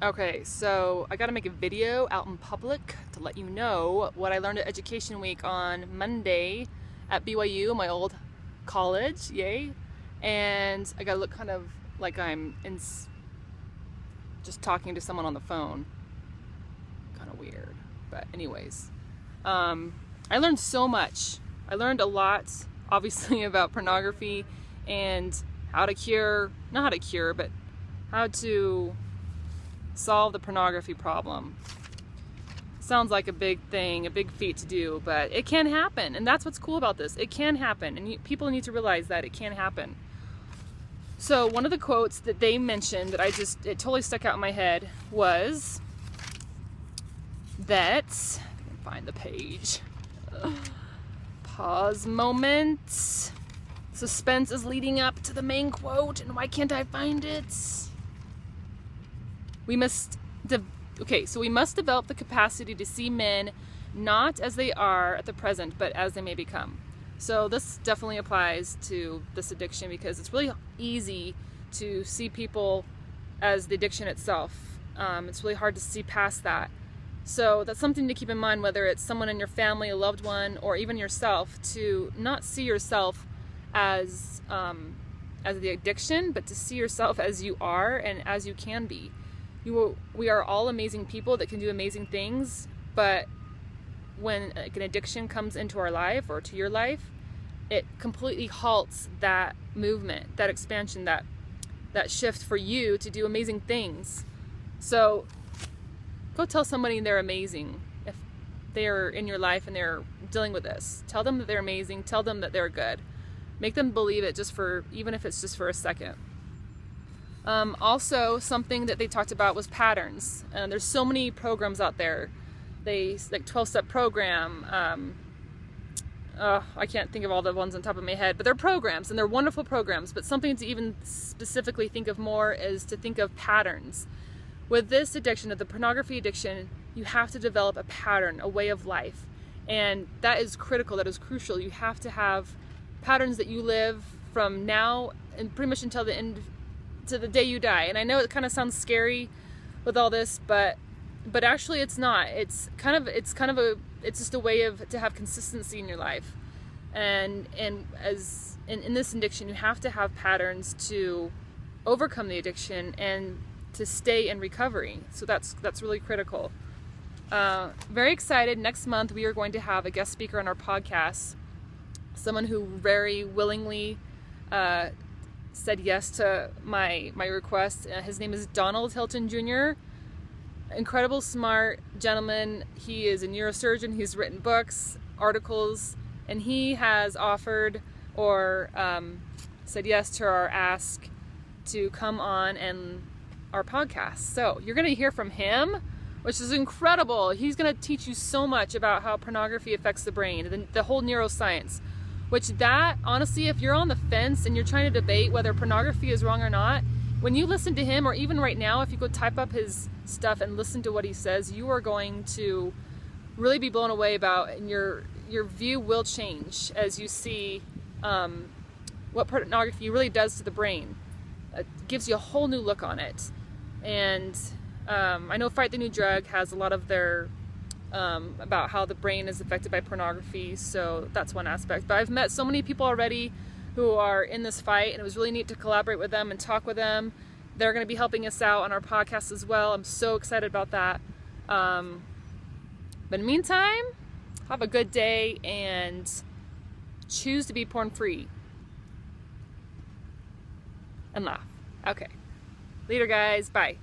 Okay, so I gotta make a video out in public to let you know what I learned at Education Week on Monday at BYU, my old college, yay. And I gotta look kind of like I'm just talking to someone on the phone. Kind of weird, but anyways. I learned so much. I learned a lot, obviously, about pornography and how to how to solve the pornography problem. Sounds like a big thing, a big feat to do, but it can happen, and that's what's cool about this. It can happen, and people need to realize that it can happen. So one of the quotes that they mentioned that it totally stuck out in my head was that, if I can find the page, pause moment, suspense is leading up to the main quote, and why can't I find it? We must develop the capacity to see men not as they are at the present, but as they may become. So this definitely applies to this addiction, because it's really easy to see people as the addiction itself. It's really hard to see past that. So that's something to keep in mind, whether it's someone in your family, a loved one, or even yourself, to not see yourself as the addiction, but to see yourself as you are and as you can be. We are all amazing people that can do amazing things, but when an addiction comes into our life or to your life, it completely halts that movement, that expansion, that shift for you to do amazing things. So go tell somebody they're amazing. If they're in your life and they're dealing with this, tell them that they're amazing, tell them that they're good. Make them believe it, even if it's just for a second. Also, something that they talked about was patterns. There's so many programs out there. Like 12-step program. I can't think of all the ones on top of my head, but they're programs, and they're wonderful programs. But something to even specifically think of more is to think of patterns. With this addiction, of the pornography addiction, you have to develop a pattern, a way of life. And that is critical, that is crucial. You have to have patterns that you live from now and pretty much until the end, to the day you die. And I know it kind of sounds scary with all this, but actually it's not. It's just a way to have consistency in your life. And in this addiction, you have to have patterns to overcome the addiction and to stay in recovery. So that's really critical. Very excited. Next month we are going to have a guest speaker on our podcast, someone who very willingly said yes to my request. His name is Donald Hilton Jr. Incredible, smart gentleman. He is a neurosurgeon. He's written books, articles, and he has offered or said yes to our ask to come on and our podcast. So you're going to hear from him, which is incredible. He's going to teach you so much about how pornography affects the brain, the whole neuroscience. Honestly, if you're on the fence and you're trying to debate whether pornography is wrong or not, when you listen to him, or even right now, if you go type up his stuff and listen to what he says, you are going to really be blown away about, and your view will change as you see what pornography really does to the brain. It gives you a whole new look on it. And I know Fight the New Drug has a lot of their about how the brain is affected by pornography, so that's one aspect. But I've met so many people already who are in this fight, and it was really neat to collaborate with them and talk with them. They're going to be helping us out on our podcast as well. I'm so excited about that. But in the meantime, have a good day and choose to be porn free and laugh. Okay, later guys, bye.